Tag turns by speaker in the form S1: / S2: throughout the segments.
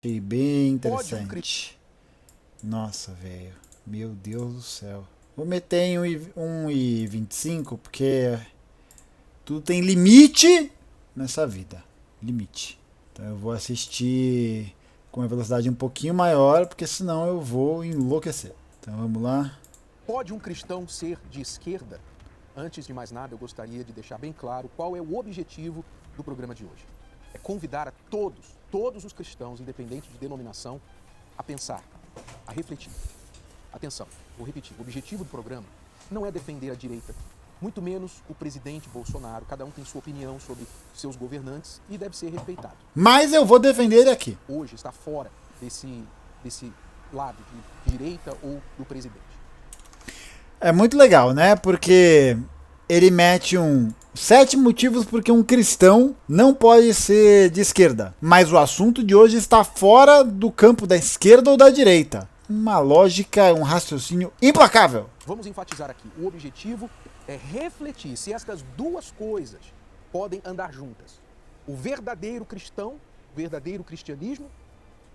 S1: Achei bem interessante. Nossa, velho. Meu Deus do céu. Vou meter em 1,25 porque tudo tem limite nessa vida. Limite. Então eu vou assistir com uma velocidade um pouquinho maior, porque senão eu vou enlouquecer. Então vamos lá.
S2: Pode um cristão ser de esquerda? Antes de mais nada, eu gostaria de deixar bem claro qual é o objetivo do programa de hoje. É convidar a todos os cristãos, independente de denominação, a pensar, a refletir. Atenção, vou repetir, o objetivo do programa não é defender a direita, muito menos o presidente Bolsonaro. Cada um tem sua opinião sobre seus governantes e deve ser respeitado.
S1: Mas eu vou defender ele aqui.
S2: Hoje está fora desse lado de direita ou do presidente.
S1: É muito legal, né? Porque ele mete 7 motivos porque um cristão não pode ser de esquerda. Mas o assunto de hoje está fora do campo da esquerda ou da direita. Uma lógica, um raciocínio implacável.
S2: Vamos enfatizar aqui, o objetivo é refletir se estas duas coisas podem andar juntas. O verdadeiro cristão, o verdadeiro cristianismo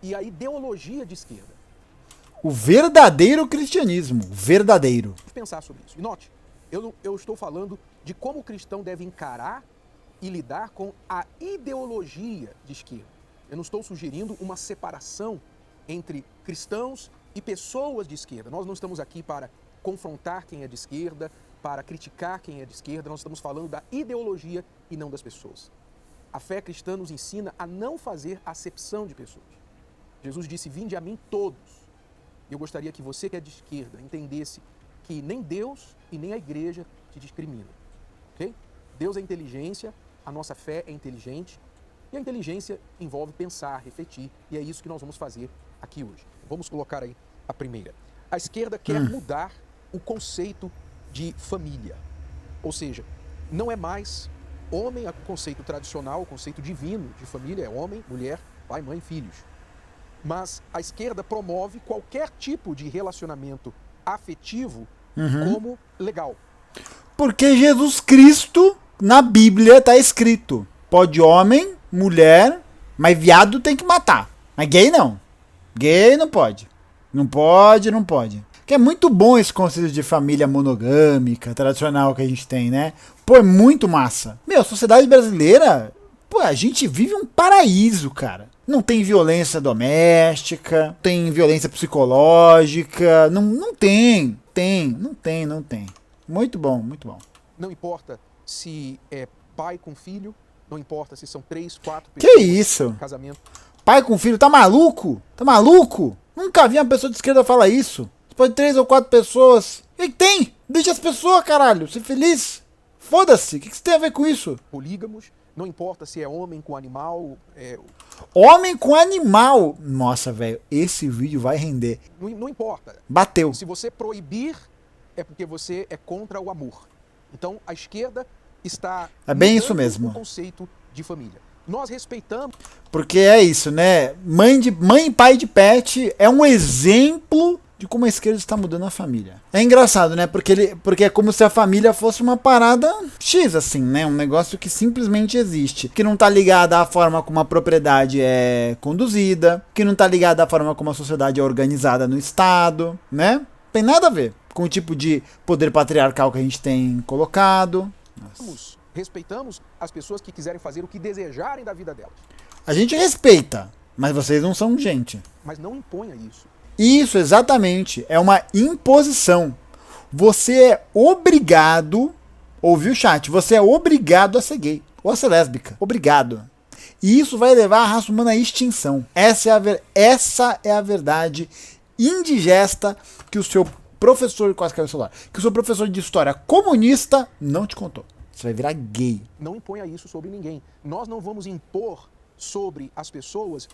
S2: e a ideologia de esquerda.
S1: O verdadeiro cristianismo, verdadeiro.
S2: Pensar sobre isso. E note, eu estou falando de como o cristão deve encarar e lidar com a ideologia de esquerda. Eu não estou sugerindo uma separação entre cristãos e pessoas de esquerda. Nós não estamos aqui para confrontar quem é de esquerda, para criticar quem é de esquerda. Nós estamos falando da ideologia e não das pessoas. A fé cristã nos ensina a não fazer acepção de pessoas. Jesus disse: vinde a mim todos. Eu gostaria que você que é de esquerda entendesse que nem Deus e nem a igreja te discriminam. Ok? Deus é inteligência, a nossa fé é inteligente, e a inteligência envolve pensar, refletir, e é isso que nós vamos fazer aqui hoje. Vamos colocar aí a primeira. A esquerda quer mudar o conceito de família. Ou seja, não é mais homem, o conceito tradicional, o conceito divino de família é homem, mulher, pai, mãe, filhos. Mas a esquerda promove qualquer tipo de relacionamento afetivo como legal.
S1: Porque Jesus Cristo, na Bíblia, está escrito: pode homem, mulher, mas viado tem que matar. Mas gay não. Gay não pode. Não pode, não pode. Que é muito bom esse conceito de família monogâmica, tradicional que a gente tem, né? Pô, é muito massa. Meu, a sociedade brasileira, pô, a gente vive um paraíso, cara. Não tem violência doméstica, tem violência psicológica, não tem. Não tem. Muito bom, muito bom.
S2: Não importa se é pai com filho, não importa se são 3, 4
S1: pessoas. Que isso?
S2: Casamento.
S1: Pai com filho, tá maluco? Tá maluco? Nunca vi uma pessoa de esquerda falar isso. Você pode 3 ou 4 pessoas. O que tem? Deixa as pessoas, caralho, ser feliz. Foda-se, o que você tem a ver com isso?
S2: Polígamos, não importa se é homem com animal.
S1: Homem com animal. Nossa, velho, esse vídeo vai render.
S2: Não importa.
S1: Bateu.
S2: Se você proibir, é porque você é contra o amor. Então, a esquerda está...
S1: É bem isso mesmo.
S2: O conceito de família. Nós respeitamos...
S1: Porque é isso, né? Mãe e pai de pet é um exemplo de como a esquerda está mudando a família. É engraçado, né? Porque é como se a família fosse uma parada X, assim, né? Um negócio que simplesmente existe. Que não tá ligado à forma como a propriedade é conduzida, que não tá ligado à forma como a sociedade é organizada no Estado, né? Tem nada a ver com o tipo de poder patriarcal que a gente tem colocado.
S2: Nossa. Respeitamos as pessoas que quiserem fazer o que desejarem da vida delas.
S1: A gente respeita, mas vocês não são gente.
S2: Mas não imponha isso.
S1: Isso, exatamente. É uma imposição. Você é obrigado, ouviu o chat? Você é obrigado a ser gay ou a ser lésbica. Obrigado. E isso vai levar a raça humana à extinção. Essa é a verdade indigesta que o seu professor, quase caiu o celular, que o seu professor de história comunista não te contou. Você vai virar gay.
S2: Não imponha isso sobre ninguém. Nós não vamos impor sobre as pessoas.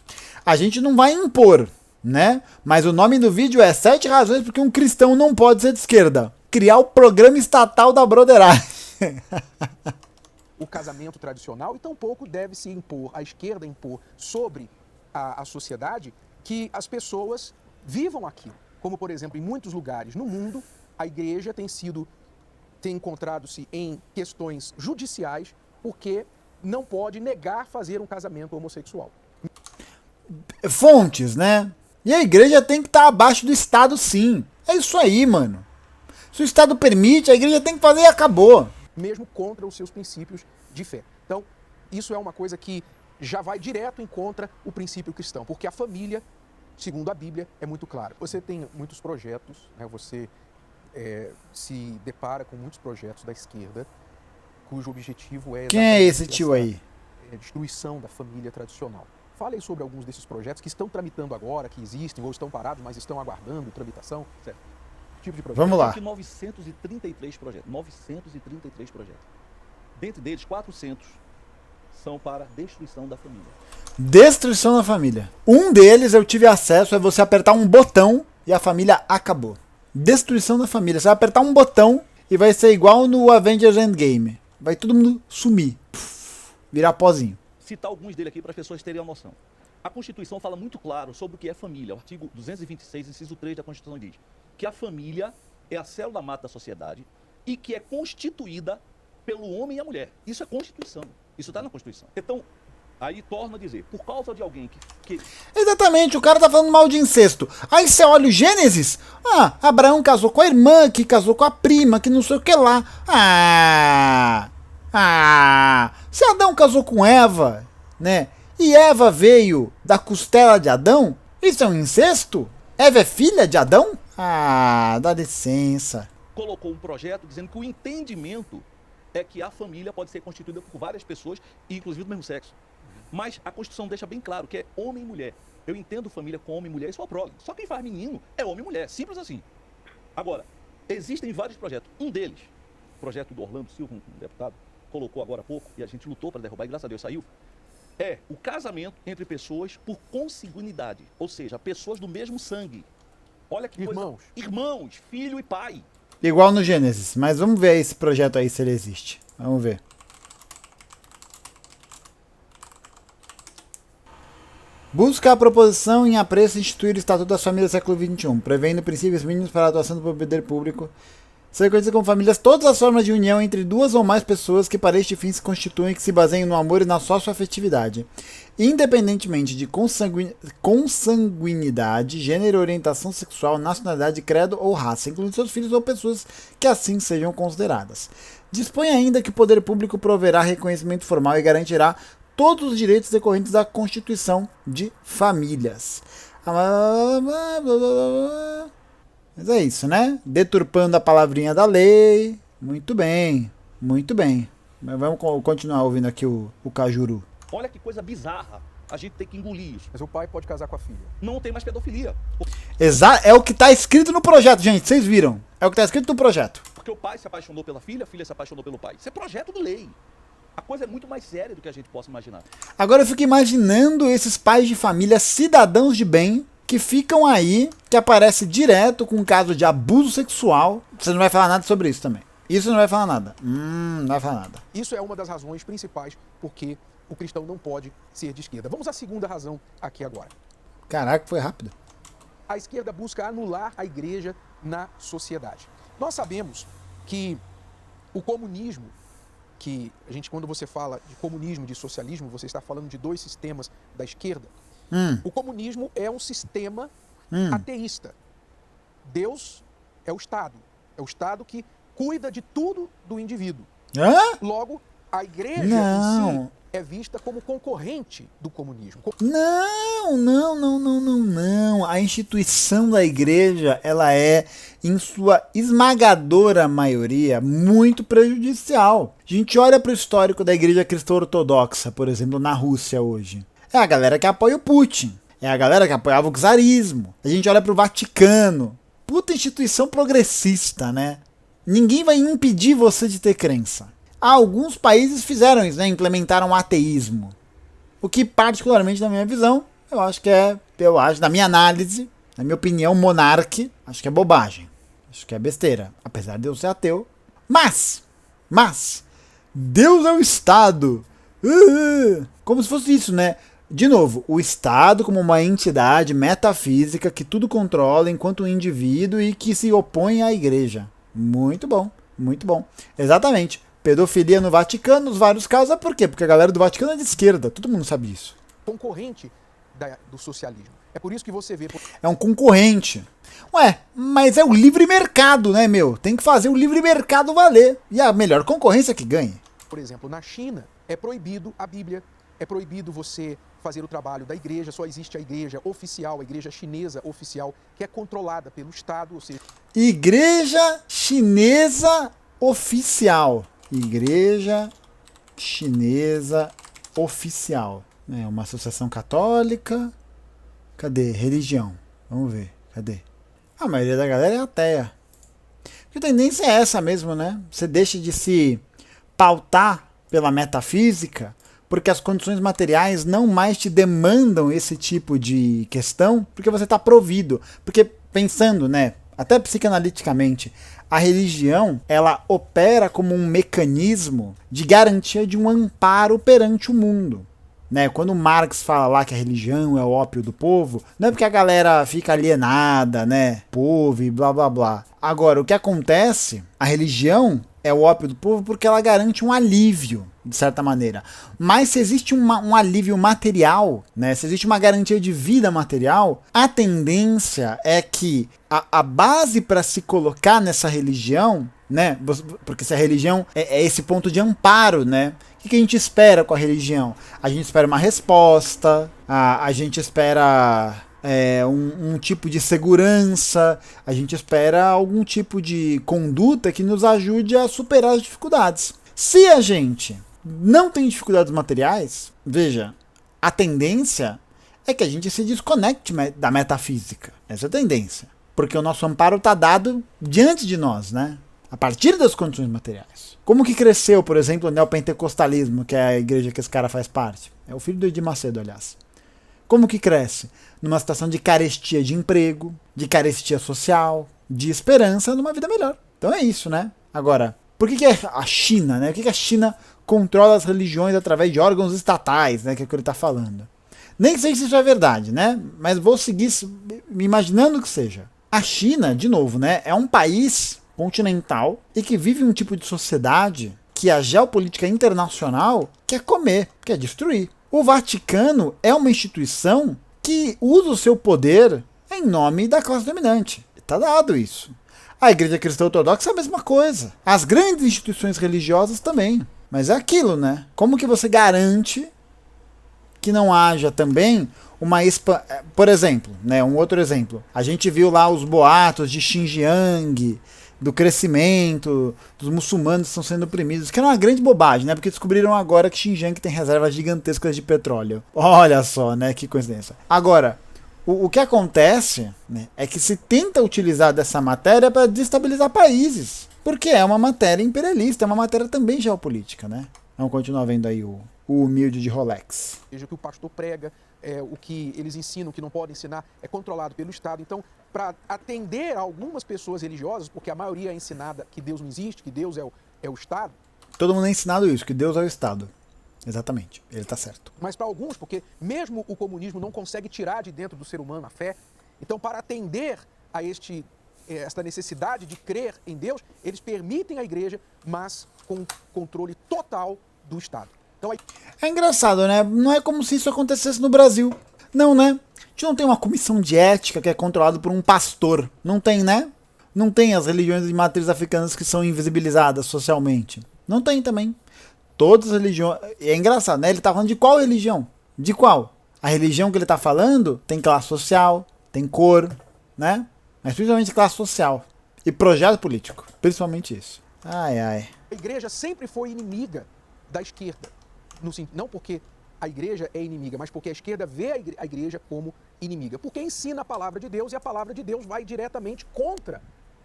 S1: A gente não vai impor, né? Mas o nome do vídeo é 7 razões porque um cristão não pode ser de esquerda. Criar o programa estatal da broderagem.
S2: O casamento tradicional, e tampouco deve se impor, a esquerda impor sobre a sociedade que as pessoas vivam aquilo. Como, por exemplo, em muitos lugares no mundo, a igreja tem encontrado-se em questões judiciais porque não pode negar fazer um casamento homossexual.
S1: fontes, né? E a igreja tem que estar abaixo do Estado, sim. É isso aí, mano. Se o Estado permite, a igreja tem que fazer e acabou.
S2: Mesmo contra os seus princípios de fé. Então, isso é uma coisa que já vai direto em contra o princípio cristão, porque a família, segundo a Bíblia, é muito claro. Você tem muitos projetos, né? Você se depara com muitos projetos da esquerda, cujo objetivo é...
S1: Quem é esse tio aí?
S2: Destruição da família tradicional. Fale aí sobre alguns desses projetos que estão tramitando agora, que existem, ou estão parados, mas estão aguardando tramitação, certo? Tipo de projeto.
S1: Vamos lá.
S3: Tem 933 projetos. 933 projetos. Dentre deles, 400 são para destruição da família.
S1: Destruição da família. Um deles eu tive acesso, é você apertar um botão e a família acabou. Destruição da família. Você vai apertar um botão e vai ser igual no Avengers Endgame. Vai todo mundo sumir. Puf, virar pozinho.
S3: Citar alguns dele aqui para as pessoas terem a noção. A Constituição fala muito claro sobre o que é família. O artigo 226, inciso 3 da Constituição diz que a família é a célula mata da sociedade e que é constituída pelo homem e a mulher. Isso é Constituição. Isso está na Constituição. Então, aí torna a dizer, por causa de alguém que...
S1: Exatamente, o cara tá falando mal de incesto. Aí você olha o Gênesis. Ah, Abraão casou com a irmã, que casou com a prima, que não sei o que lá. Se Adão casou com Eva, né? E Eva veio da costela de Adão, isso é um incesto? Eva é filha de Adão? Ah, dá licença.
S3: colocou um projeto dizendo que o entendimento é que a família pode ser constituída por várias pessoas, inclusive do mesmo sexo. Mas a Constituição deixa bem claro que é homem e mulher. Eu entendo família com homem e mulher e só prole. Só quem faz menino é homem e mulher, simples assim. Agora, existem vários projetos. Um deles, o projeto do Orlando Silva, um deputado, colocou agora há pouco, e a gente lutou para derrubar, e graças a Deus saiu, é o casamento entre pessoas por consanguinidade, ou seja, pessoas do mesmo sangue. Olha que
S2: Irmãos.
S3: coisa. Irmãos, filho e pai.
S1: Igual no Gênesis, mas vamos ver esse projeto aí se ele existe. Vamos ver. Busca a proposição em apreço instituir o Estatuto das Famílias do século XXI, prevendo princípios mínimos para a atuação do poder público, ser conhecido como famílias todas as formas de união entre duas ou mais pessoas que para este fim se constituem e que se baseiam no amor e na socioafetividade, independentemente de consanguinidade, gênero, orientação sexual, nacionalidade, credo ou raça, incluindo seus filhos ou pessoas que assim sejam consideradas. Dispõe ainda que o poder público proverá reconhecimento formal e garantirá todos os direitos decorrentes da Constituição de Famílias. Mas é isso, né? Deturpando a palavrinha da lei. Muito bem, muito bem. Mas vamos continuar ouvindo aqui o Cajuru.
S3: Olha que coisa bizarra. A gente tem que engolir isso.
S2: Mas o pai pode casar com a filha.
S3: Não tem mais pedofilia.
S1: É o que está escrito no projeto, gente. Vocês viram? É o que está escrito no projeto.
S3: Porque o pai se apaixonou pela filha, a filha se apaixonou pelo pai. Isso é projeto de lei. A coisa é muito mais séria do que a gente possa imaginar.
S1: Agora eu fico imaginando esses pais de família, cidadãos de bem, que ficam aí, que aparece direto com um caso de abuso sexual. Você não vai falar nada sobre isso também. Isso não vai falar nada. Não vai falar nada.
S2: Isso é uma das razões principais porque o cristão não pode ser de esquerda. Vamos à segunda razão aqui agora.
S1: Caraca, foi rápido.
S2: A esquerda busca anular a igreja na sociedade. Nós sabemos que o comunismo, que a gente, quando você fala de comunismo, de socialismo, você está falando de dois sistemas da esquerda. O comunismo é um sistema ateísta. Deus é o Estado. É o Estado que cuida de tudo do indivíduo.
S1: Hã?
S2: Logo, a igreja
S1: Não.
S2: em si é vista como concorrente do comunismo.
S1: Não. A instituição da igreja, ela é, em sua esmagadora maioria, muito prejudicial. A gente olha para o histórico da igreja cristã ortodoxa, por exemplo, na Rússia hoje. É a galera que apoia o Putin. É a galera que apoiava o czarismo. A gente olha para o Vaticano. Puta instituição progressista, né? Ninguém vai impedir você de ter crença. Alguns países fizeram isso, né? Implementaram o ateísmo. O que, particularmente, na minha visão, na minha análise, na minha opinião, monarque, acho que é bobagem. Acho que é besteira. Apesar de eu ser ateu. Mas, Deus é o Estado. Como se fosse isso, né? De novo, o Estado como uma entidade metafísica que tudo controla enquanto um indivíduo e que se opõe à igreja. Muito bom, muito bom. Exatamente. Pedofilia no Vaticano, nos vários casos, é por quê? Porque a galera do Vaticano é de esquerda, todo mundo sabe disso.
S2: Concorrente do socialismo. É por isso que você vê...
S1: É um concorrente. Ué, mas é o livre mercado, né, meu? Tem que fazer o livre mercado valer. E a melhor concorrência que ganhe.
S2: Por exemplo, na China, é proibido a Bíblia, é proibido você fazer o trabalho da igreja, só existe a igreja oficial, a igreja chinesa oficial, que é controlada pelo Estado, ou seja...
S1: Igreja Chinesa Oficial. Igreja Chinesa Oficial. É uma associação católica. Cadê? Religião. Vamos ver. Cadê? A maioria da galera é ateia. A tendência é essa mesmo, né? Você deixa de se pautar pela metafísica porque as condições materiais não mais te demandam esse tipo de questão, porque você está provido. Porque pensando, né, até psicanaliticamente, a religião, ela opera como um mecanismo de garantia de um amparo perante o mundo. Né? Quando Marx fala lá que a religião é o ópio do povo, não é porque a galera fica alienada, né? Povo e blá blá blá. Agora, o que acontece, a religião é o ópio do povo porque ela garante um alívio, de certa maneira. Mas se existe um alívio material, né? Se existe uma garantia de vida material, a tendência é que a base para se colocar nessa religião, né? Porque se a religião é esse ponto de amparo, né? O que a gente espera com a religião? A gente espera uma resposta, a gente espera um tipo de segurança, a gente espera algum tipo de conduta que nos ajude a superar as dificuldades. Se a gente não tem dificuldades materiais, veja, a tendência é que a gente se desconecte da metafísica. Essa é a tendência. Porque o nosso amparo está dado diante de nós, né? A partir das condições materiais. Como que cresceu, por exemplo, o neopentecostalismo, que é a igreja que esse cara faz parte? É o filho do Edir Macedo, aliás. Como que cresce? Numa situação de carestia de emprego, de carestia social, de esperança numa vida melhor. Então é isso, né? Agora, por que a China, né? Por que a China controla as religiões através de órgãos estatais, né? Que é o que ele está falando. Nem sei se isso é verdade, né? Mas vou seguir me imaginando que seja. A China, de novo, né? É um país continental e que vive um tipo de sociedade que a geopolítica internacional quer comer, quer destruir. O Vaticano é uma instituição que usa o seu poder em nome da classe dominante. Está dado isso. A Igreja Cristã Ortodoxa é a mesma coisa. As grandes instituições religiosas também. Mas é aquilo, né? Como que você garante que não haja também uma por exemplo, né, um outro exemplo. A gente viu lá os boatos de Xinjiang, do crescimento, dos muçulmanos que estão sendo oprimidos, que era uma grande bobagem, né? Porque descobriram agora que Xinjiang tem reservas gigantescas de petróleo. Olha só, né? Que coincidência. Agora, o que acontece, né, é que se tenta utilizar dessa matéria para destabilizar países, porque é uma matéria imperialista, é uma matéria também geopolítica, né? Vamos continuar vendo aí o humilde de Rolex.
S2: Veja o que o pastor prega, o que eles ensinam, o que não podem ensinar, é controlado pelo Estado. Então, para atender a algumas pessoas religiosas, porque a maioria é ensinada que Deus não existe, que Deus é o Estado.
S1: Todo mundo é ensinado isso, que Deus é o Estado. Exatamente, ele está certo.
S2: Mas para alguns, porque mesmo o comunismo não consegue tirar de dentro do ser humano a fé, então para atender a esta necessidade de crer em Deus, eles permitem a igreja, mas com controle total do Estado. Então,
S1: é engraçado, né? Não é como se isso acontecesse no Brasil. Não, né? A gente não tem uma comissão de ética que é controlada por um pastor. Não tem, né? Não tem as religiões de matriz africanas que são invisibilizadas socialmente. Não tem também. Todas as religiões... É engraçado, né? Ele tá falando de qual religião? De qual? A religião que ele tá falando tem classe social, tem cor, né? Mas principalmente classe social. E projeto político. Principalmente isso. Ai, ai.
S2: A igreja sempre foi inimiga da esquerda. Não porque a igreja é inimiga, mas porque a esquerda vê a igreja como inimiga. Porque ensina a palavra de Deus e a palavra de Deus vai diretamente contra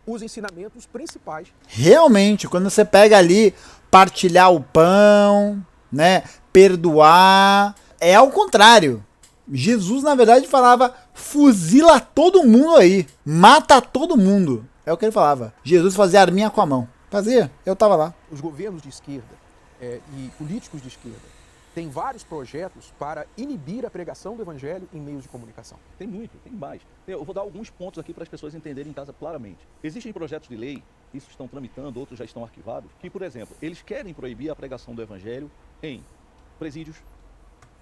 S2: os ensinamentos principais.
S1: Realmente, quando você pega ali partilhar o pão, né, perdoar, é ao contrário. Jesus, na verdade, falava: fuzila todo mundo aí, mata todo mundo. É o que ele falava. Jesus fazia arminha com a mão. Fazia, eu tava lá.
S2: Os governos de esquerda e políticos de esquerda têm vários projetos para inibir a pregação do evangelho em meios de comunicação.
S3: Tem muito, tem mais. Eu vou dar alguns pontos aqui para as pessoas entenderem em casa claramente. Existem projetos de lei, isso estão tramitando, outros já estão arquivados, que, por exemplo, eles querem proibir a pregação do evangelho em presídios,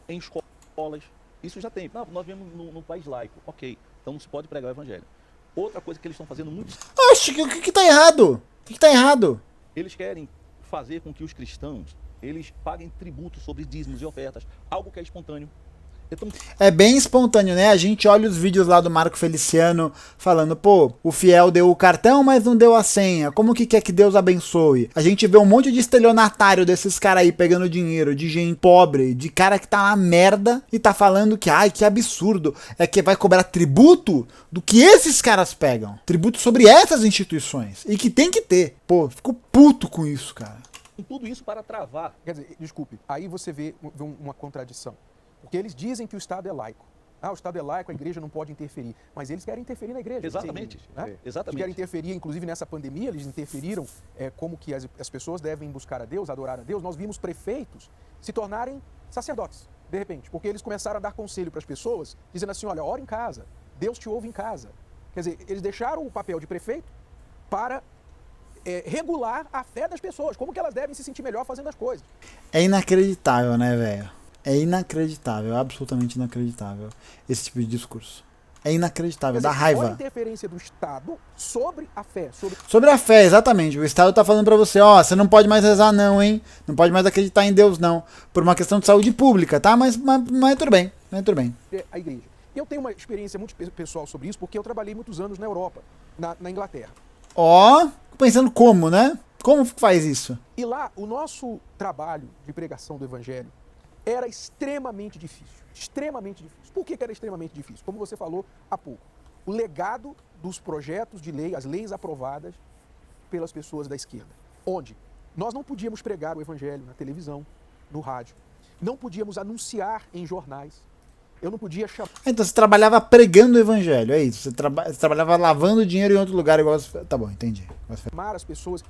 S3: em escolas, Isso já tem. Não, nós vivemos no país laico. Ok, então não se pode pregar o evangelho. Outra coisa que eles estão fazendo muito...
S1: Oxe, o que tá errado? O que tá errado?
S3: Eles querem fazer com que os cristãos, eles paguem tributo sobre dízimos e ofertas, algo que é espontâneo. Então,
S1: É bem espontâneo, né? A gente olha os vídeos lá do Marco Feliciano falando, pô, o fiel deu o cartão, mas não deu a senha. Como que quer que Deus abençoe? A gente vê um monte de estelionatário desses caras aí pegando dinheiro de gente pobre, de cara que tá na merda e tá falando que, ai, que absurdo. É que vai cobrar tributo do que esses caras pegam. Tributo sobre essas instituições. E que tem que ter. Pô, fico puto com isso, cara.
S3: com tudo isso para travar.
S2: Quer dizer, desculpe, aí você vê uma contradição. Porque eles dizem que o Estado é laico. Ah, o Estado é laico, a igreja não pode interferir. Mas eles querem interferir na igreja.
S3: Exatamente.
S2: Né?
S3: Exatamente.
S2: Eles querem interferir, inclusive nessa pandemia, eles interferiram como que as pessoas devem buscar a Deus, adorar a Deus. Nós vimos prefeitos se tornarem sacerdotes, de repente. Porque eles começaram a dar conselho para as pessoas, dizendo assim, olha, ora em casa, Deus te ouve em casa. Quer dizer, eles deixaram o papel de prefeito para regular a fé das pessoas, como que elas devem se sentir melhor fazendo as coisas.
S1: É inacreditável, né, velho? É inacreditável, absolutamente inacreditável esse tipo de discurso. É inacreditável, dá
S2: Olha a
S1: raiva.
S2: interferência do Estado sobre a fé.
S1: Sobre a fé, exatamente. O Estado tá falando pra você, ó, você não pode mais rezar não, hein? Não pode mais acreditar em Deus não. Por uma questão de saúde pública, tá? Mas tudo bem, tudo bem.
S2: A igreja. Eu tenho uma experiência muito pessoal sobre isso, porque eu trabalhei muitos anos na Europa, na Inglaterra.
S1: Ó, pensando como, né? Como faz isso?
S2: E lá, o nosso trabalho de pregação do Evangelho era extremamente difícil. Extremamente difícil. Por que era extremamente difícil? Como você falou há pouco. O legado dos projetos de lei, as leis aprovadas pelas pessoas da esquerda. Onde nós não podíamos pregar o Evangelho na televisão, no rádio. Não podíamos anunciar em jornais. Eu não podia chamar...
S1: Então você trabalhava pregando o Evangelho, é isso? Você trabalhava lavando dinheiro em outro lugar igual... Tá bom, entendi.
S2: Chamar as pessoas...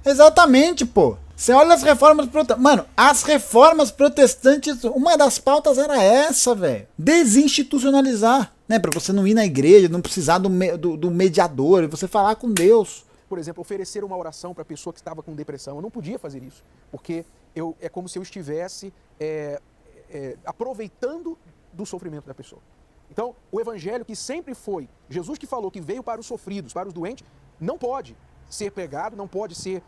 S1: Exatamente, pô. Você olha as reformas protestantes. Mano, as reformas protestantes, uma das pautas era essa, velho. Desinstitucionalizar, né? Pra você não ir na igreja, não precisar do mediador, você falar com Deus.
S2: Por exemplo, oferecer uma oração para a pessoa que estava com depressão. Eu não podia fazer isso, porque é como se eu estivesse aproveitando do sofrimento da pessoa. Então, o evangelho que sempre foi, Jesus que falou que veio para os sofridos, para os doentes, não pode ser pregado, não pode ser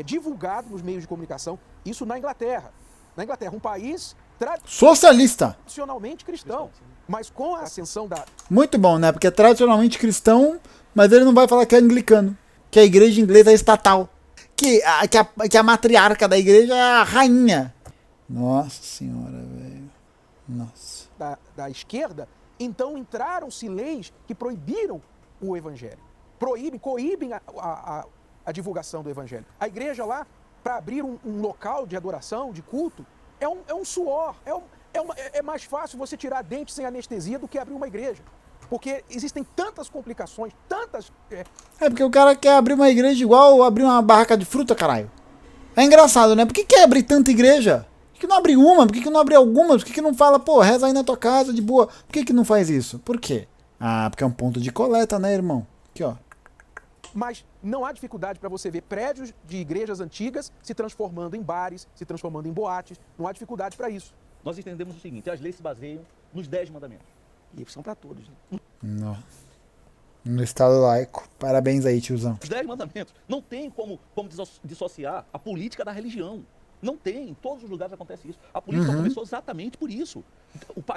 S2: divulgado nos meios de comunicação. Isso na Inglaterra. Na Inglaterra, um país
S1: socialista,
S2: tradicionalmente cristão, mas com a ascensão da...
S1: Muito bom, né? Porque é tradicionalmente cristão, mas ele não vai falar que é anglicano, que a igreja inglesa é estatal, que a matriarca da igreja é a rainha. Nossa senhora, velho. Nossa.
S2: Da esquerda, então entraram-se leis que proibiram o evangelho. Coíbem a divulgação do evangelho. A igreja lá, para abrir um local de adoração, de culto, é um suor. É mais fácil você tirar dente sem anestesia do que abrir uma igreja. Porque existem tantas complicações, tantas...
S1: É porque o cara quer abrir uma igreja igual abrir uma barraca de fruta, caralho. É engraçado, né? Por que quer abrir tanta igreja? Por que não abre uma? Por que não abre algumas? Por que não fala, pô, reza aí na tua casa de boa? Por que não faz isso? Por quê? Ah, porque é um ponto de coleta, né, irmão? Aqui, ó.
S2: Mas não há dificuldade para você ver prédios de igrejas antigas se transformando em bares, se transformando em boates. Não há dificuldade para isso.
S3: Nós entendemos o seguinte, as leis se baseiam nos 10 mandamentos. E são para todos. Né?
S1: Não. No Estado laico. Parabéns aí, tiozão.
S3: Os 10 mandamentos. Não tem como dissociar a política da religião. Não tem. Em todos os lugares acontece isso. A política começou exatamente por isso.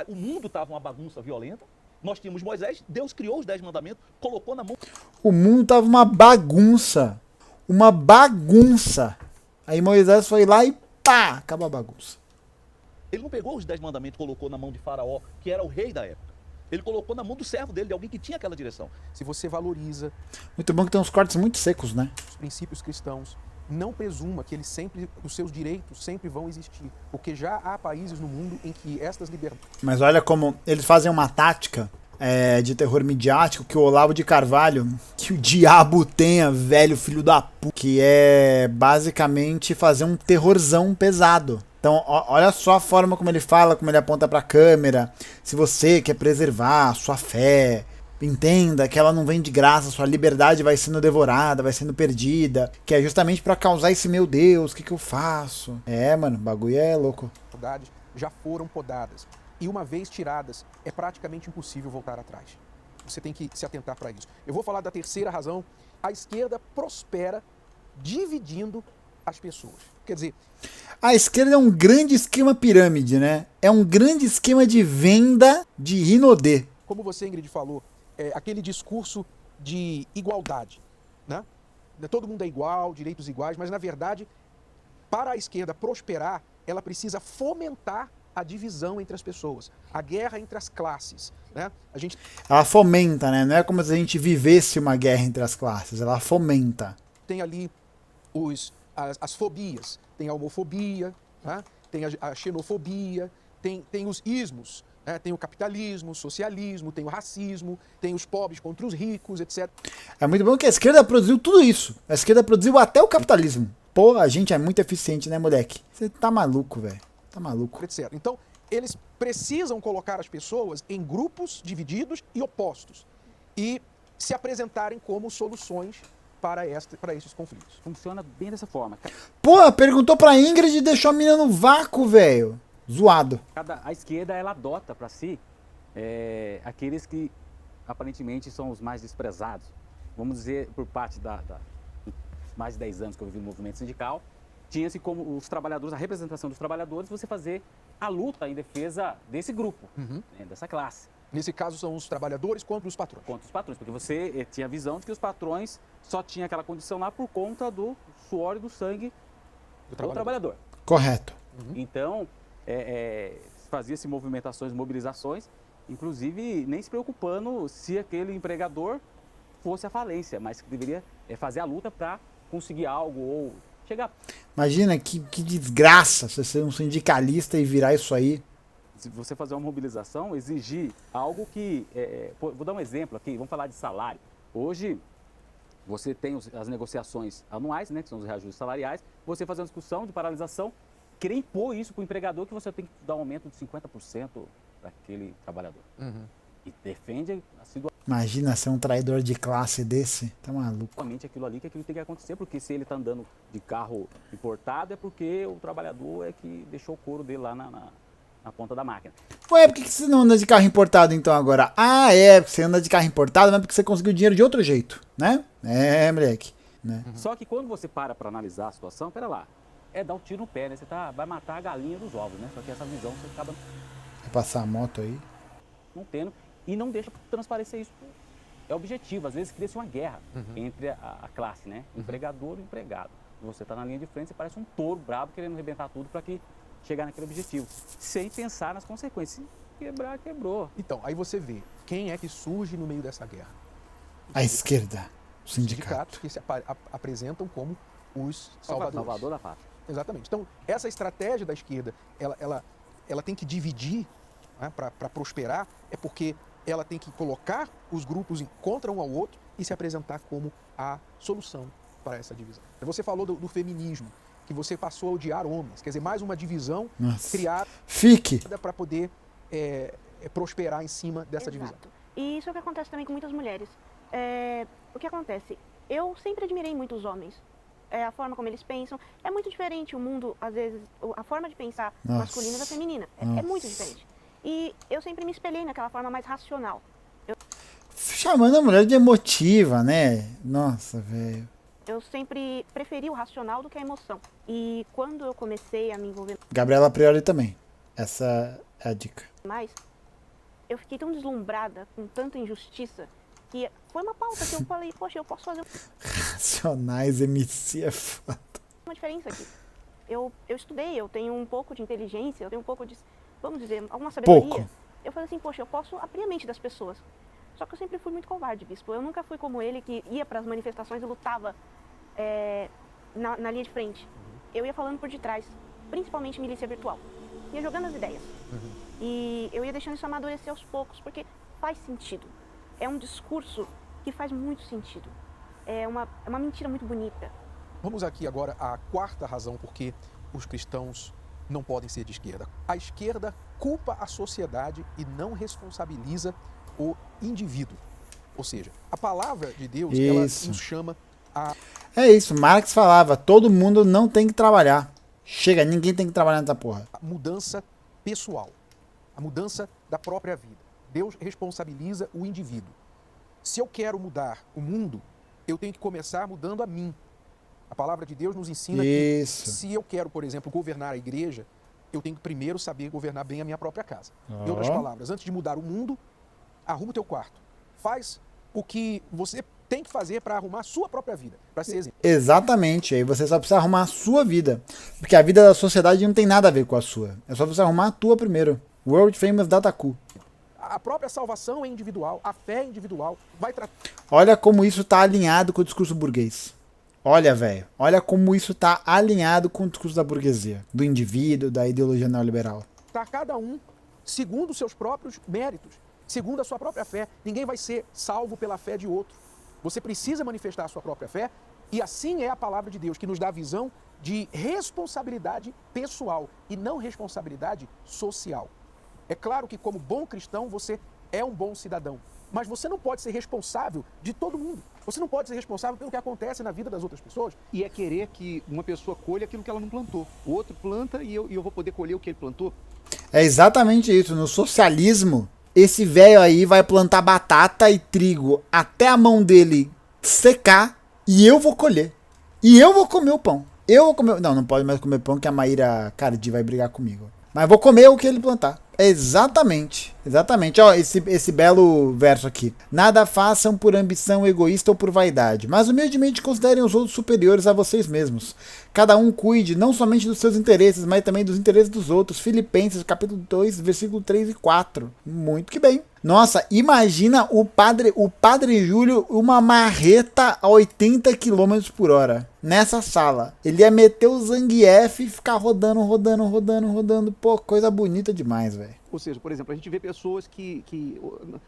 S3: O mundo estava uma bagunça violenta. Nós tínhamos Moisés, Deus criou os 10 mandamentos, colocou na mão...
S1: O mundo tava uma bagunça. Uma bagunça. Aí Moisés foi lá e pá, acabou a bagunça.
S3: Ele não pegou os 10 mandamentos e colocou na mão de Faraó, que era o rei da época. Ele colocou na mão do servo dele, de alguém que tinha aquela direção.
S2: Se você valoriza...
S1: Muito bom que tem uns cortes muito secos, né?
S2: Os princípios cristãos, não presuma que os seus direitos sempre vão existir. Porque já há países no mundo em que estas liberdades...
S1: Mas olha como eles fazem uma tática de terror midiático que o Olavo de Carvalho, que o diabo tenha, velho filho da puta, que é basicamente fazer um terrorzão pesado. Então, olha só a forma como ele fala, como ele aponta pra câmera. Se você quer preservar a sua fé, entenda que ela não vem de graça, sua liberdade vai sendo devorada, vai sendo perdida, que é justamente pra causar esse meu Deus, o que eu faço? É, mano, o bagulho é louco.
S2: Já foram podadas. e uma vez tiradas, é praticamente impossível voltar atrás. Você tem que se atentar para isso. Eu vou falar da terceira razão. A esquerda prospera dividindo as pessoas. Quer dizer,
S1: A esquerda é um grande esquema pirâmide, né? É um grande esquema de venda de Rinodê.
S2: como você, Ingrid, falou, aquele discurso de igualdade, né? Todo mundo é igual, direitos iguais, mas na verdade, para a esquerda prosperar, ela precisa fomentar a divisão entre as pessoas, a guerra entre as classes, né? A gente
S1: Ela fomenta, né? Não é como se a gente vivesse uma guerra entre as classes, ela fomenta.
S2: tem ali as fobias, tem a homofobia, né? Tem a xenofobia, tem os ismos, né? Tem o capitalismo, o socialismo, tem o racismo, tem os pobres contra os ricos, etc.
S1: É muito bom que a esquerda produziu tudo isso. A esquerda produziu até o capitalismo. Pô, a gente é muito eficiente, né, moleque? Você tá maluco, velho. Tá maluco.
S2: etc. Então, eles precisam colocar as pessoas em grupos divididos e opostos e se apresentarem como soluções para esses conflitos.
S4: Funciona bem dessa forma.
S1: Pô, perguntou pra Ingrid e deixou a menina no vácuo, velho. Zoado.
S4: A esquerda ela adota para si aqueles que aparentemente são os mais desprezados. Vamos dizer, por parte mais de 10 anos que eu vivi no movimento sindical, tinha-se como os trabalhadores, a representação dos trabalhadores, você fazer a luta em defesa desse grupo, né, dessa classe.
S2: Nesse caso, são os trabalhadores contra os patrões.
S4: Contra os patrões, porque você tinha a visão de que os patrões só tinham aquela condição lá por conta do suor e do sangue do trabalhador.
S1: Correto.
S4: Então, fazia-se movimentações, mobilizações, inclusive nem se preocupando se aquele empregador fosse à falência, mas que deveria fazer a luta para conseguir algo ou chegar.
S1: Imagina que desgraça você ser um sindicalista e virar isso aí.
S4: Se você fazer uma mobilização, exigir algo que... vou dar um exemplo aqui, vamos falar de salário. Hoje, você tem as negociações anuais, né, que são os reajustes salariais, você fazer uma discussão de paralisação, querer impor isso para o empregador, que você tem que dar um aumento de 50% para aquele trabalhador. E defende
S1: Imagina ser um traidor de classe desse. Tá maluco.
S4: aquilo ali, que aquilo tem que acontecer, porque se ele está andando de carro importado, é porque o trabalhador é que deixou o couro dele lá na ponta da máquina.
S1: Ué, por que você não anda de carro importado então agora? Ah, porque você anda de carro importado, mas porque você conseguiu dinheiro de outro jeito, né? É, moleque. Né?
S4: Só que quando você para analisar a situação, pera lá, dar um tiro no pé, né? Você vai matar a galinha dos ovos, né? Só que essa visão você acaba
S1: Vai passar a moto aí.
S4: não tendo e não deixa transparecer isso. É objetivo, às vezes cria-se uma guerra entre a classe, né? Empregador e empregado. Você está na linha de frente, você parece um touro brabo querendo arrebentar tudo para que chegar naquele objetivo, sem pensar nas consequências. Se quebrar, quebrou.
S2: Então, aí você vê quem é que surge no meio dessa guerra.
S1: A esquerda. O
S2: Os
S1: sindicato.
S2: sindicatos que se apresentam como os salvadores.
S4: Salvador da pátria.
S2: Exatamente. Então, essa estratégia da esquerda, ela tem que dividir, né, para prosperar, é porque ela tem que colocar os grupos contra um ao outro e se apresentar como a solução para essa divisão. Você falou do feminismo, que você passou a odiar homens, quer dizer, mais uma divisão criada
S1: Fique.
S2: para poder prosperar em cima dessa divisão.
S5: E isso é o que acontece também com muitas mulheres. O que acontece? Eu sempre admirei muito os homens. A forma como eles pensam. É muito diferente o mundo, às vezes, a forma de pensar masculina da feminina. É muito diferente. E eu sempre me espelhei naquela forma mais racional.
S1: Chamando a mulher de emotiva, né? Nossa, velho.
S5: Eu sempre preferi o racional do que a emoção. E quando eu comecei a me envolver
S1: Gabriela Priori também. Essa é a dica.
S5: mais, eu fiquei tão deslumbrada com tanta injustiça que foi uma pauta que eu falei, poxa, eu posso fazer
S1: Racionais MC é foda.
S5: uma diferença aqui. Eu estudei, eu tenho um pouco de inteligência, eu tenho um pouco de, vamos dizer, alguma sabedoria.
S1: Pouco.
S5: Eu falei assim, poxa, eu posso abrir a mente das pessoas. Só que eu sempre fui muito covarde, bispo. Eu nunca fui como ele, que ia para as manifestações e lutava na linha de frente. Eu ia falando por detrás, principalmente milícia virtual. Ia jogando as ideias. E eu ia deixando isso amadurecer aos poucos, porque faz sentido. É um discurso que faz muito sentido. É uma mentira muito bonita.
S2: Vamos aqui agora à quarta razão por que os cristãos não podem ser de esquerda. A esquerda culpa a sociedade e não responsabiliza o indivíduo. Ou seja, a palavra de Deus, ela
S1: Isso.
S2: nos chama a
S1: É isso, Marx falava, todo mundo não tem que trabalhar. Chega, ninguém tem que trabalhar nessa porra.
S2: mudança pessoal. a mudança da própria vida. Deus responsabiliza o indivíduo. Se eu quero mudar o mundo, eu tenho que começar mudando a mim. A palavra de Deus nos ensina que se eu quero, por exemplo, governar a igreja, eu tenho que primeiro saber governar bem a minha própria casa. Em outras palavras, antes de mudar o mundo, arruma o teu quarto. Faz o que você tem que fazer para arrumar a sua própria vida, para ser exemplo.
S1: Exatamente, aí você só precisa arrumar a sua vida, porque a vida da sociedade não tem nada a ver com a sua, é só você arrumar a tua primeiro. World Famous Dataku.
S2: A própria salvação é individual, a fé é individual.
S1: Olha como isso tá alinhado com o discurso burguês. Olha, velho, olha como isso tá alinhado com o discurso da burguesia, do indivíduo, da ideologia neoliberal.
S2: Tá cada um segundo os seus próprios méritos, segundo a sua própria fé. Ninguém vai ser salvo pela fé de outro. Você precisa manifestar a sua própria fé, e assim é a palavra de Deus, que nos dá a visão de responsabilidade pessoal e não responsabilidade social. É claro que, como bom cristão, você é um bom cidadão, mas você não pode ser responsável de todo mundo. Você não pode ser responsável pelo que acontece na vida das outras pessoas.
S6: E é querer que uma pessoa colha aquilo que ela não plantou. O outro planta e eu vou poder colher o que ele plantou.
S1: É exatamente isso. No socialismo, esse velho aí vai plantar batata e trigo até a mão dele secar e eu vou colher. E eu vou comer o pão. Eu vou comer... Não pode mais comer pão que a Maíra Cardi vai brigar comigo. Mas vou comer o que ele plantar. Exatamente. Ó, esse belo verso aqui. Nada façam por ambição egoísta ou por vaidade, mas humildemente considerem os outros superiores a vocês mesmos. Cada um cuide não somente dos seus interesses, mas também dos interesses dos outros. Filipenses, capítulo 2, versículo 3 e 4. Muito que bem. Nossa, imagina o padre Júlio, uma marreta a 80 km por hora. Nessa sala. Ele ia meter o Zangief e ficar rodando. Pô, coisa bonita demais, velho.
S6: Ou seja, por exemplo, a gente vê pessoas que...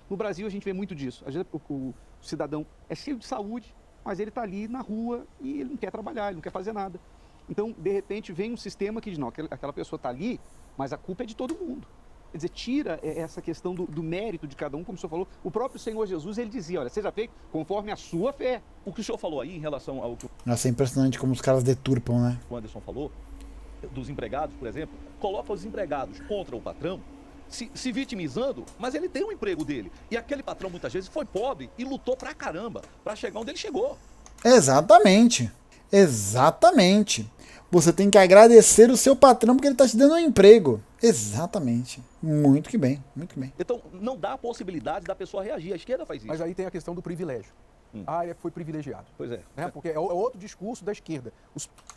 S6: No Brasil a gente vê muito disso. Às vezes o cidadão é cheio de saúde, mas ele está ali na rua e ele não quer trabalhar, ele não quer fazer nada. Então, de repente, vem um sistema que diz, não, aquela pessoa está ali, mas a culpa é de todo mundo. Quer dizer, tira essa questão do mérito de cada um, como o senhor falou. O próprio Senhor Jesus, ele dizia, olha, seja feito conforme a sua fé.
S3: O que o senhor falou aí em relação ao que
S1: Nossa, é impressionante como os caras deturpam, né?
S3: o Anderson falou, dos empregados, por exemplo, coloca os empregados contra o patrão, se vitimizando, mas ele tem um emprego dele. E aquele patrão, muitas vezes, foi pobre e lutou pra caramba pra chegar onde ele chegou.
S1: Exatamente. Você tem que agradecer o seu patrão porque ele está te dando um emprego. Exatamente. Muito que bem.
S3: Então, não dá a possibilidade da pessoa reagir. A esquerda faz isso.
S2: Mas aí tem a questão do privilégio. Ele foi privilegiado.
S3: Pois é.
S2: Porque é outro discurso da esquerda.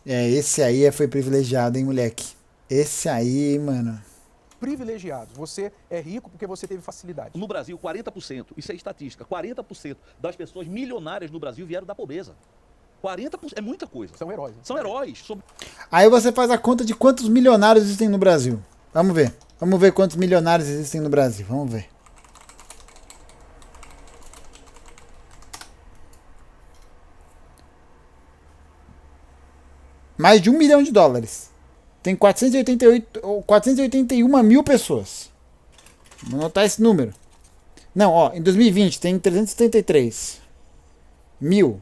S1: Esse aí foi privilegiado, hein, moleque? Esse aí, mano.
S2: Privilegiados. Você é rico porque você teve facilidade.
S3: No Brasil, 40%, isso é estatística, 40% das pessoas milionárias no Brasil vieram da pobreza. 40% é muita coisa.
S2: São heróis. Né?
S3: São heróis.
S1: Aí você faz a conta de quantos milionários existem no Brasil. Vamos ver quantos milionários existem no Brasil. Vamos ver. Mais de $1 milhão. Tem 481 mil pessoas. Vou anotar esse número. Não, ó, em 2020 tem 373 mil.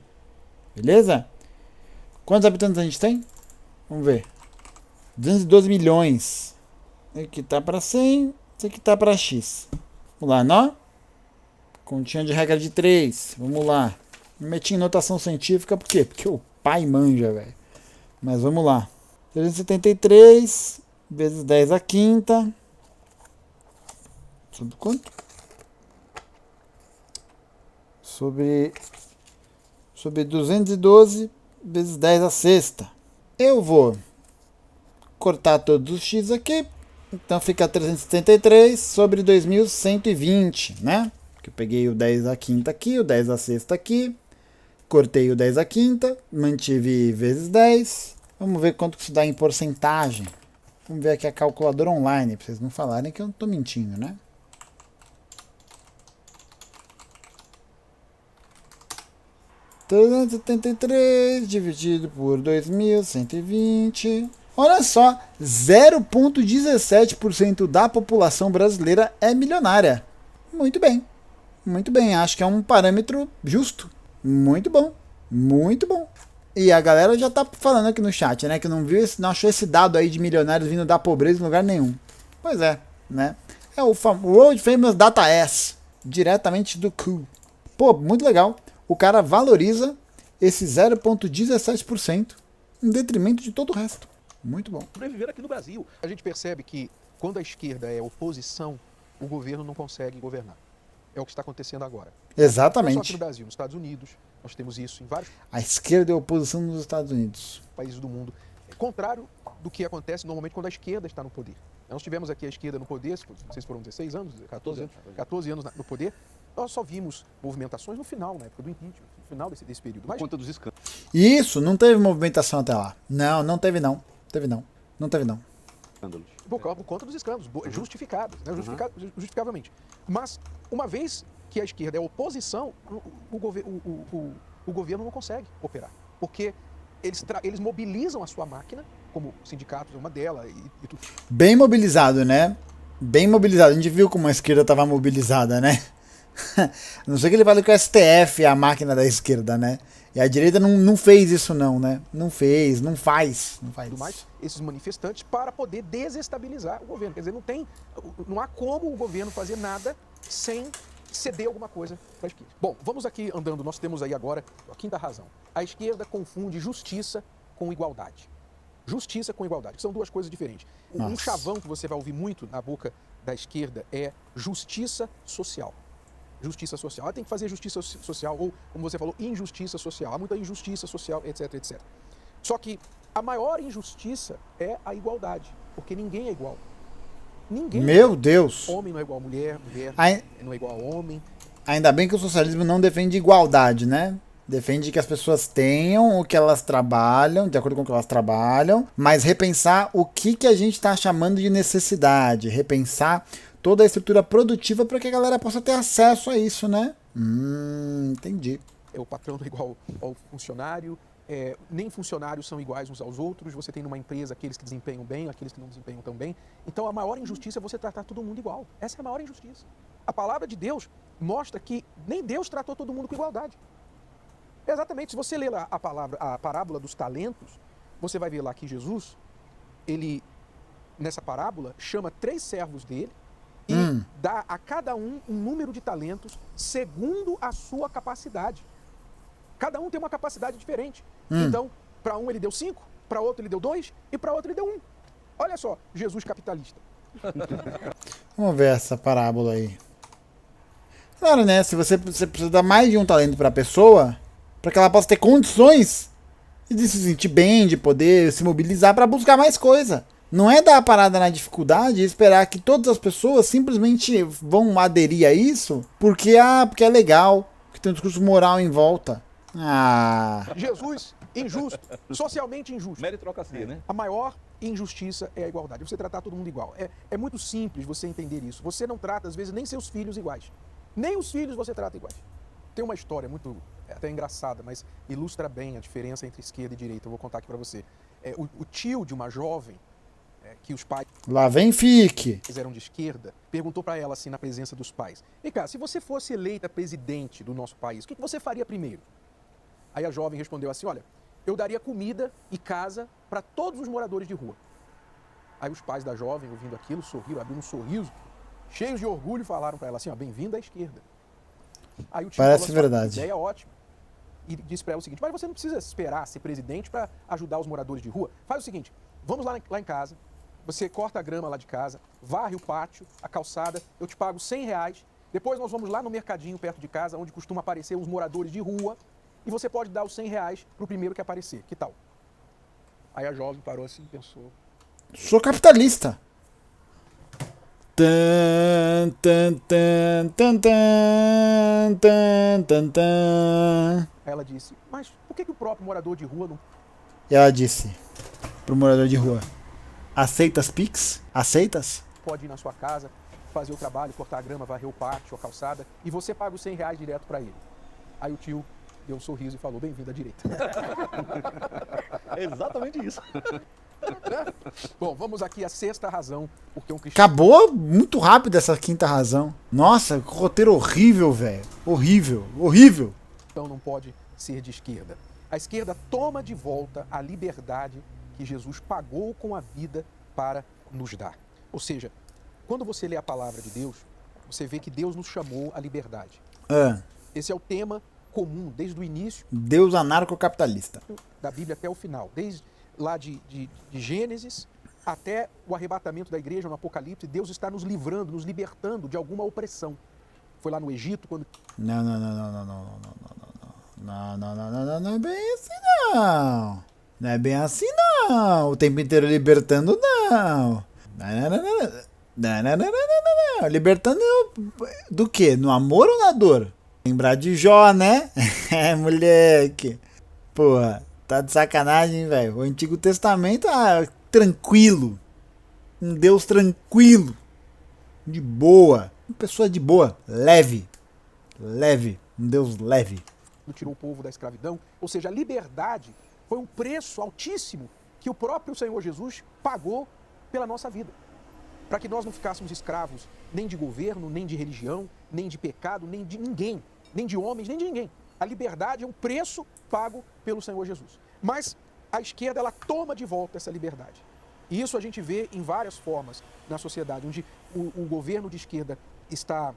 S1: Beleza? Quantos habitantes a gente tem? Vamos ver. 212 milhões. Esse aqui tá para 100. Esse aqui tá para X. Vamos lá, não? Continha de regra de 3. Vamos lá. Meti em notação científica, por quê? Porque o pai manja, velho. Mas vamos lá. 373 vezes 10 à quinta. Sobre quanto? Sobre 212 vezes 10 à sexta. Eu vou cortar todos os x aqui. Então fica 373 sobre 2120, né? Que eu peguei o 10 à quinta aqui, o 10 à sexta aqui. Cortei o 10 à quinta, mantive vezes 10. Vamos ver quanto que isso dá em porcentagem. Vamos ver aqui a calculadora online, para vocês não falarem que eu não estou mentindo, né? $373 dividido por 2120. Olha só, 0,17% da população brasileira é milionária. Muito bem, acho que é um parâmetro justo. Muito bom. E a galera já tá falando aqui no chat, né? Que não achou esse dado aí de milionários vindo da pobreza em lugar nenhum. Pois é, né? É o World Famous Data S, diretamente do cu. Pô, muito legal. O cara valoriza esse 0,17% em detrimento de todo o resto. Muito bom.
S3: Sobreviver aqui no Brasil.
S2: A gente percebe que quando a esquerda é oposição, o governo não consegue governar. É o que está acontecendo agora. Não só aqui
S1: Exatamente.
S2: no Brasil, nos Estados Unidos, nós temos isso em vários
S1: A esquerda é a oposição nos Estados Unidos.
S2: países do mundo. É contrário do que acontece normalmente quando a esquerda está no poder. Nós tivemos aqui a esquerda no poder, não sei se foram 16 anos, 14 anos no poder. Nós só vimos movimentações no final, na época do impeachment, no final desse período.
S6: Por
S2: Mas
S6: conta dos escândalos.
S1: Isso, não teve movimentação até lá. Não teve não. Não teve não.
S2: por conta dos escândalos, justificados, né? Justificavelmente. Mas, uma vez que a esquerda é oposição, o governo não consegue operar. Porque eles mobilizam a sua máquina, como sindicatos é uma delas e tudo.
S1: Bem mobilizado, né? Bem mobilizado. A gente viu como a esquerda estava mobilizada, né? Não sei que ele fala que o STF é a máquina da esquerda, né? E a direita não fez isso não, né? Não fez, não faz.
S2: Tudo mais, esses manifestantes para poder desestabilizar o governo. Quer dizer, não há como o governo fazer nada sem ceder alguma coisa para a esquerda. Bom, vamos aqui andando, nós temos aí agora a quinta razão. A esquerda confunde justiça com igualdade. Justiça com igualdade, que são duas coisas diferentes. Um chavão que você vai ouvir muito na boca da esquerda é justiça social. Justiça social. Ela tem que fazer justiça social, ou, como você falou, injustiça social. Há muita injustiça social, etc, etc. Só que a maior injustiça é a igualdade, porque ninguém é igual. Ninguém.
S1: Meu Deus!
S2: Homem não é igual a mulher, mulher não é igual a homem.
S1: Ainda bem que o socialismo não defende igualdade, né? Defende que as pessoas tenham o que elas trabalham, de acordo com o que elas trabalham, mas repensar o que a gente está chamando de necessidade, repensar toda a estrutura produtiva para que a galera possa ter acesso a isso, né? Entendi.
S2: O patrão não é igual ao funcionário, nem funcionários são iguais uns aos outros, você tem numa empresa aqueles que desempenham bem, aqueles que não desempenham tão bem. Então a maior injustiça é você tratar todo mundo igual. Essa é a maior injustiça. A palavra de Deus mostra que nem Deus tratou todo mundo com igualdade. Exatamente, se você ler a parábola dos talentos, você vai ver lá que Jesus, ele, nessa parábola, chama 3 servos dele e dá a cada um número de talentos segundo a sua capacidade. Cada um tem uma capacidade diferente. Então, para um ele deu 5, para outro ele deu 2 e para outro ele deu 1. Olha só, Jesus capitalista.
S1: Vamos ver essa parábola aí. Claro, né? Se você precisa dar mais de um talento para a pessoa, para que ela possa ter condições de se sentir bem, de poder se mobilizar para buscar mais coisa. Não é dar a parada na dificuldade e esperar que todas as pessoas simplesmente vão aderir a isso porque é legal, que tem um discurso moral em volta.
S2: Jesus, injusto, socialmente injusto.
S3: Meritocracia, né?
S2: A maior injustiça é a igualdade. Você tratar todo mundo igual. É muito simples você entender isso. Você não trata, às vezes, nem seus filhos iguais. Nem os filhos você trata iguais. Tem uma história muito até engraçada, mas ilustra bem a diferença entre esquerda e direita. Eu vou contar aqui pra você. O tio de uma jovem, que os pais
S1: Lá vem Fique.
S2: eram de esquerda, perguntou pra ela assim na presença dos pais: vem cá, se você fosse eleita presidente do nosso país, o que você faria primeiro? Aí a jovem respondeu assim: olha, eu daria comida e casa para todos os moradores de rua. Aí os pais da jovem, ouvindo aquilo, sorriram, abriram um sorriso, cheios de orgulho, falaram para ela assim: ó, bem-vinda à esquerda. Aí o tio
S1: Parece
S2: falou assim:
S1: verdade.
S2: Ideia ótima. E disse para ela o seguinte: mas você não precisa esperar ser presidente para ajudar os moradores de rua. Faz o seguinte, vamos lá em casa, você corta a grama lá de casa, varre o pátio, a calçada, eu te pago R$100, depois nós vamos lá no mercadinho perto de casa, onde costuma aparecer os moradores de rua, e você pode dar os R$100 pro primeiro que aparecer. Que tal? Aí a jovem parou assim e pensou:
S1: Sou capitalista. Tan, tan, tan, tan, tan, tan, tan, tan.
S2: Aí ela disse: mas por que o próprio morador de rua não
S1: E ela disse pro morador de rua: aceitas Pix? Aceitas?
S2: pode ir na sua casa, fazer o trabalho, cortar a grama, varrer o pátio, a calçada, e você paga os R$100 direto para ele? Aí o tio deu um sorriso e falou: bem-vindo à direita.
S3: É exatamente isso.
S2: Bom, vamos aqui à sexta razão porque um cristão
S1: Acabou muito rápido essa quinta razão. Nossa, que roteiro horrível, velho. Horrível, horrível.
S2: não pode ser de esquerda. A esquerda toma de volta a liberdade que Jesus pagou com a vida para nos dar. Ou seja, quando você lê a palavra de Deus, você vê que Deus nos chamou à liberdade.
S1: Ah,
S2: Esse é o tema comum, desde o início
S1: Deus anarcocapitalista.
S2: da Bíblia até o final. Desde lá de Gênesis até o arrebatamento da igreja no Apocalipse, Deus está nos livrando, nos libertando de alguma opressão. Foi lá no Egito, quando
S1: Não, não, não, não, não, não, não, não, não, não, não, não, não, não, não é bem assim não. Não é bem assim não. O tempo inteiro libertando não. Não, não, não, não, não. Não, não, não, não, não, não. Libertando do quê? No amor ou na dor? Lembrar de Jó, né? É, moleque. Porra, tá de sacanagem, velho. O Antigo Testamento, tranquilo. Um Deus tranquilo. De boa. Uma pessoa de boa. Leve. Leve. Um Deus leve.
S2: tirou o povo da escravidão. Ou seja, a liberdade foi um preço altíssimo que o próprio Senhor Jesus pagou pela nossa vida. Para que nós não ficássemos escravos nem de governo, nem de religião, nem de pecado, nem de ninguém, nem de homens, nem de ninguém. A liberdade é um preço pago pelo Senhor Jesus. Mas a esquerda, ela toma de volta essa liberdade. E isso a gente vê em várias formas na sociedade, onde o governo de esquerda está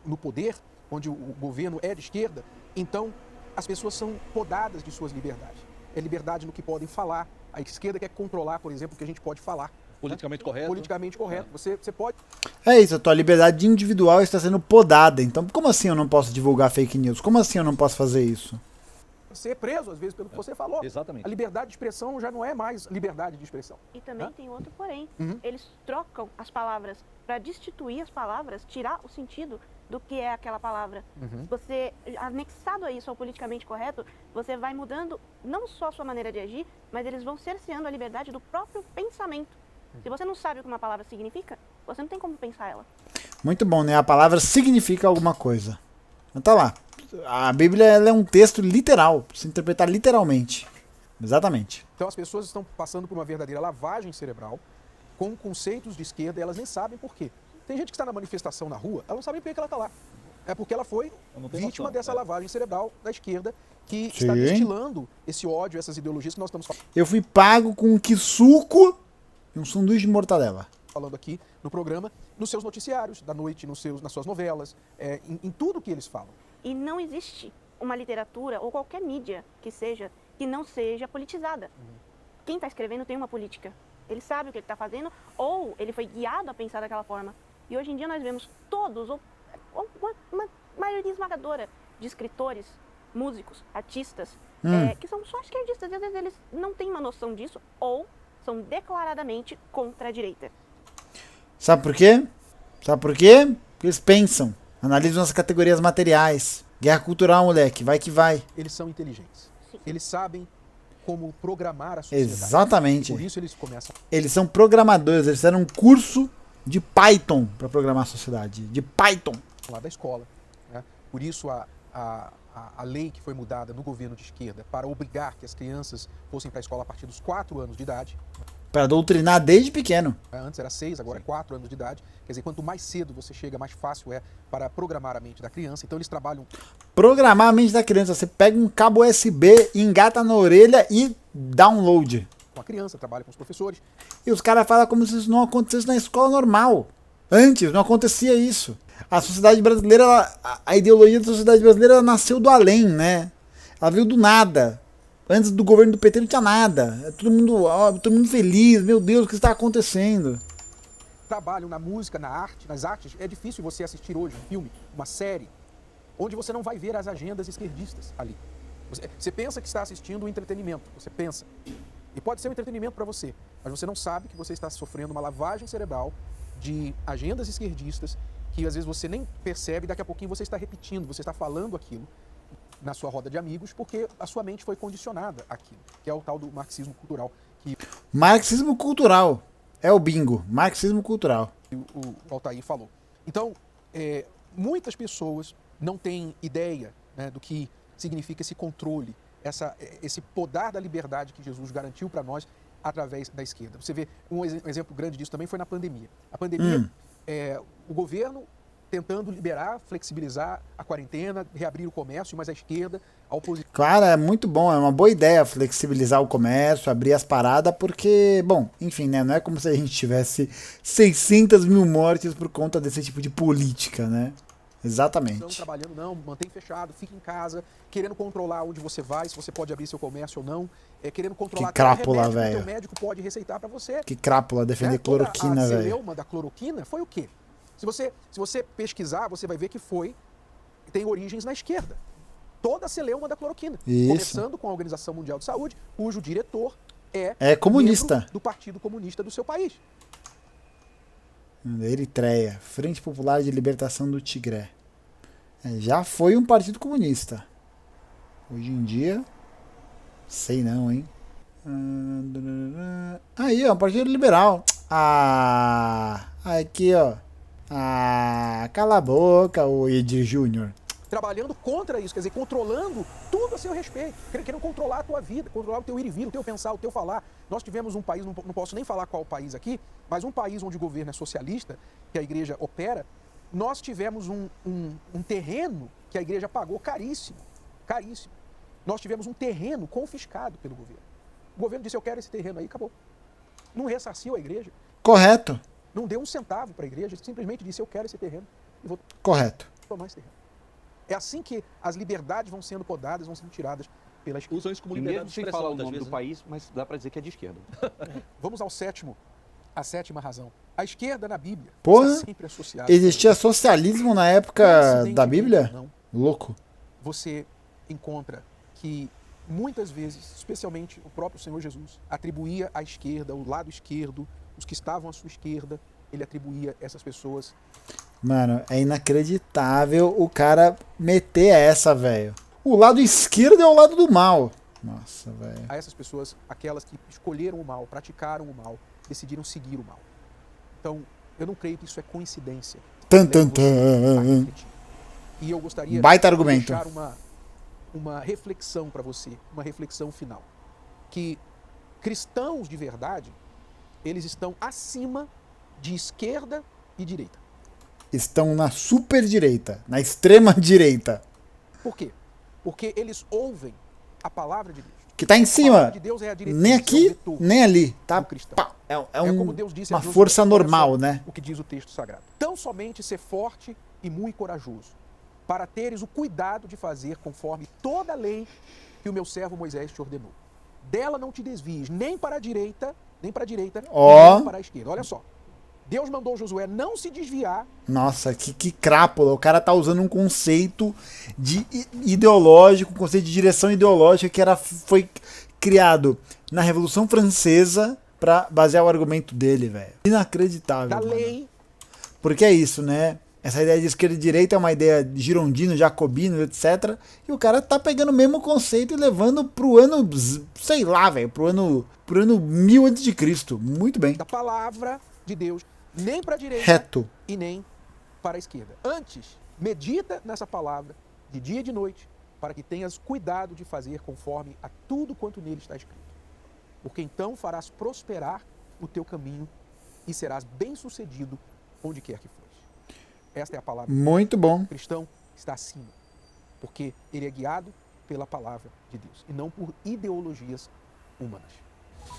S2: no poder, onde o governo é de esquerda, então as pessoas são podadas de suas liberdades. É liberdade no que podem falar. A esquerda quer controlar, por exemplo, o que a gente pode falar.
S3: Politicamente correto.
S2: Politicamente correto. Você pode...
S1: É isso, a tua liberdade individual está sendo podada. Então, como assim eu não posso divulgar fake news? Como assim eu não posso fazer isso?
S2: ser preso, às vezes, pelo que você falou.
S3: Exatamente.
S2: A liberdade de expressão já não é mais liberdade de expressão.
S5: E também tem outro porém.
S2: Uhum.
S5: Eles trocam as palavras para destituir as palavras, tirar o sentido do que é aquela palavra.
S2: Uhum.
S5: Você, anexado a isso ao politicamente correto, você vai mudando não só a sua maneira de agir, mas eles vão cerceando a liberdade do próprio pensamento. Se você não sabe o que uma palavra significa, você não tem como pensar ela.
S1: Muito bom, né? A palavra significa alguma coisa. Mas tá lá. A Bíblia ela é um texto literal, se interpretar literalmente. Exatamente.
S2: Então as pessoas estão passando por uma verdadeira lavagem cerebral com conceitos de esquerda e elas nem sabem por quê. Tem gente que está na manifestação na rua, ela não sabe por que ela está lá. É porque ela foi
S3: Eu não tenho
S2: vítima
S3: noção,
S2: dessa
S3: é.
S2: lavagem cerebral da esquerda que
S1: Sim.
S2: está destilando esse ódio, essas ideologias que nós estamos
S1: Eu fui pago com um quisuco e um sanduíche de mortadela.
S2: falando aqui no programa, nos seus noticiários da noite, nas suas novelas, em tudo que eles falam.
S5: E não existe uma literatura ou qualquer mídia que não seja politizada. Quem está escrevendo tem uma política. Ele sabe o que ele está fazendo ou ele foi guiado a pensar daquela forma. E hoje em dia nós vemos todos, ou uma maioria esmagadora de escritores, músicos, artistas, que são só esquerdistas. E às vezes eles não têm uma noção disso ou são declaradamente contra a direita.
S1: Sabe por quê? Sabe por quê? Porque eles pensam, analisam as categorias materiais. Guerra cultural, moleque, vai que vai.
S2: Eles são inteligentes.
S5: Sim.
S2: Eles sabem como programar a sociedade.
S1: Exatamente.
S2: Por isso eles começam.
S1: Eles são programadores, eles fizeram um curso de Python para programar a sociedade. De Python.
S2: Lá da escola. Né? Por isso a lei que foi mudada no governo de esquerda para obrigar que as crianças fossem para a escola a partir dos 4 anos de idade.
S1: Para doutrinar desde pequeno.
S2: Antes era 6, agora é 4 anos de idade. Quer dizer, quanto mais cedo você chega, mais fácil é para programar a mente da criança. Então eles trabalham
S1: Programar a mente da criança. Você pega um cabo USB, engata na orelha e download.
S2: com a criança, trabalham com os professores.
S1: E os caras falam como se isso não acontecesse na escola normal. Antes não acontecia isso. A sociedade brasileira, a ideologia da sociedade brasileira ela nasceu do além, né? Ela veio do nada. Antes do governo do PT não tinha nada. Todo mundo feliz. Meu Deus, o que está acontecendo?
S2: Trabalham na música, na arte, nas artes. É difícil você assistir hoje um filme, uma série, onde você não vai ver as agendas esquerdistas ali. Você pensa que está assistindo um entretenimento, você pensa. E pode ser um entretenimento para você, mas você não sabe que você está sofrendo uma lavagem cerebral de agendas esquerdistas que às vezes você nem percebe, daqui a pouquinho você está repetindo, você está falando aquilo na sua roda de amigos, porque a sua mente foi condicionada àquilo, que é o tal do marxismo cultural que
S1: Marxismo cultural. É o bingo. Marxismo cultural.
S2: o Altair falou. Então, muitas pessoas não têm ideia, né, do que significa esse controle, esse podar da liberdade que Jesus garantiu para nós através da esquerda. Você vê, um exemplo grande disso também foi na pandemia. A pandemia, o governo tentando liberar, flexibilizar a quarentena, reabrir o comércio, mas a esquerda, a oposição...
S1: Claro, é muito bom, é uma boa ideia flexibilizar o comércio, abrir as paradas, porque, bom, enfim, né, não é como se a gente tivesse 600 mil mortes por conta desse tipo de política, né? Exatamente.
S2: Trabalhando, não, mantém fechado, fica em casa, querendo controlar onde você vai, se você pode abrir seu comércio ou não, querendo controlar
S1: Que crápula,
S2: remédio que o
S1: velho.
S2: teu médico pode receitar para você.
S1: Que crápula, defender cloroquina,
S2: A
S1: velho.
S2: celeuma da cloroquina foi o quê? Se você pesquisar, você vai ver que tem origens na esquerda. Toda a celeuma da cloroquina.
S1: Isso.
S2: Começando com a Organização Mundial de Saúde, cujo diretor
S1: É comunista.
S2: membro do Partido Comunista do seu país.
S1: Eritreia, Frente Popular de Libertação do Tigré. Já foi um partido comunista. Hoje em dia, sei não, hein? Aí, ó, um partido liberal. Aqui, ó. Cala a boca, o Edir Júnior.
S2: Trabalhando contra isso, quer dizer, controlando tudo a seu respeito, querendo controlar a tua vida, controlar o teu ir e vir, o teu pensar, o teu falar. Nós tivemos um país, não posso nem falar qual país aqui, mas um país onde o governo é socialista, que a igreja opera, nós tivemos um terreno que a igreja pagou caríssimo, caríssimo. Nós tivemos um terreno confiscado pelo governo. O governo disse, eu quero esse terreno aí, acabou. Não ressarciu a igreja,
S1: Correto.
S2: não deu um centavo para a igreja, simplesmente disse, eu quero esse terreno e vou
S1: Correto.
S2: tomar esse terreno. É assim que as liberdades vão sendo podadas, vão sendo tiradas pela esquerda.
S3: Usam isso como
S6: E
S3: liberdade
S6: mesmo
S3: de
S6: sem
S3: expressão,
S6: falar o
S3: muitas
S6: nome do
S3: vezes, né?
S6: país, mas dá para dizer que é de esquerda.
S2: Vamos à sétima razão. A esquerda na Bíblia
S1: Porra,
S2: está sempre associada.
S1: Existia socialismo na época da Bíblia?
S2: Não,
S1: Louco.
S2: você encontra que muitas vezes, especialmente o próprio Senhor Jesus, atribuía à esquerda, o lado esquerdo, os que estavam à sua esquerda, ele atribuía essas pessoas.
S1: Mano, é inacreditável o cara meter essa, velho. O lado esquerdo é o lado do mal. Nossa, velho.
S2: A essas pessoas, aquelas que escolheram o mal, praticaram o mal, decidiram seguir o mal. Então, eu não creio que isso é coincidência.
S1: Tan,
S2: Levo
S1: tan,
S2: você a
S1: tan.
S2: refletir. E eu gostaria
S1: Baita
S2: de
S1: argumento.
S2: deixar uma reflexão para você, uma reflexão final. Que cristãos de verdade, eles estão acima de esquerda e direita.
S1: Estão na super direita, na extrema direita.
S2: Por quê? Porque eles ouvem a palavra de Deus.
S1: Que tá em
S2: A
S1: cima.
S2: palavra de Deus é a diretriz,
S1: Nem
S2: é o
S1: aqui,
S2: vetor
S1: nem ali. Tá?
S2: do cristão.
S1: Pá, é
S2: como Deus disse a
S1: uma
S2: Josué,
S1: força
S2: olha
S1: normal,
S2: só
S1: né?
S2: O que diz o texto sagrado. Tão somente ser forte e muito corajoso, para teres o cuidado de fazer conforme toda a lei que o meu servo Moisés te ordenou. Dela não te desvies, nem para a direita, nem
S1: Ó.
S2: nem para a esquerda. Olha só. Deus mandou Josué não se desviar.
S1: Nossa, que crápula. O cara tá usando um conceito ideológico, um conceito de direção ideológica que foi criado na Revolução Francesa pra basear o argumento dele, velho. Inacreditável.
S2: Da
S1: mano.
S2: lei.
S1: Porque é isso, né? Essa ideia de esquerda e direita é uma ideia de girondino, jacobino, etc. E o cara tá pegando o mesmo conceito e levando pro ano, sei lá, velho, pro ano 1000 a.C. Muito bem.
S2: Da palavra de Deus, nem para a direita
S1: Reto.
S2: e nem para a esquerda. Antes, medita nessa palavra de dia e de noite, para que tenhas cuidado de fazer conforme a tudo quanto nele está escrito. Porque então farás prosperar o teu caminho e serás bem-sucedido onde quer que fores. Esta é a palavra.
S1: Muito bom.
S2: O cristão está acima, porque ele é guiado pela palavra de Deus e não por ideologias humanas.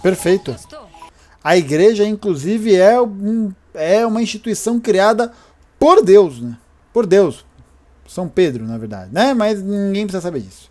S1: Perfeito. A igreja, inclusive, é uma instituição criada por Deus, né? Por Deus. São Pedro, na verdade, né? Mas ninguém precisa saber disso.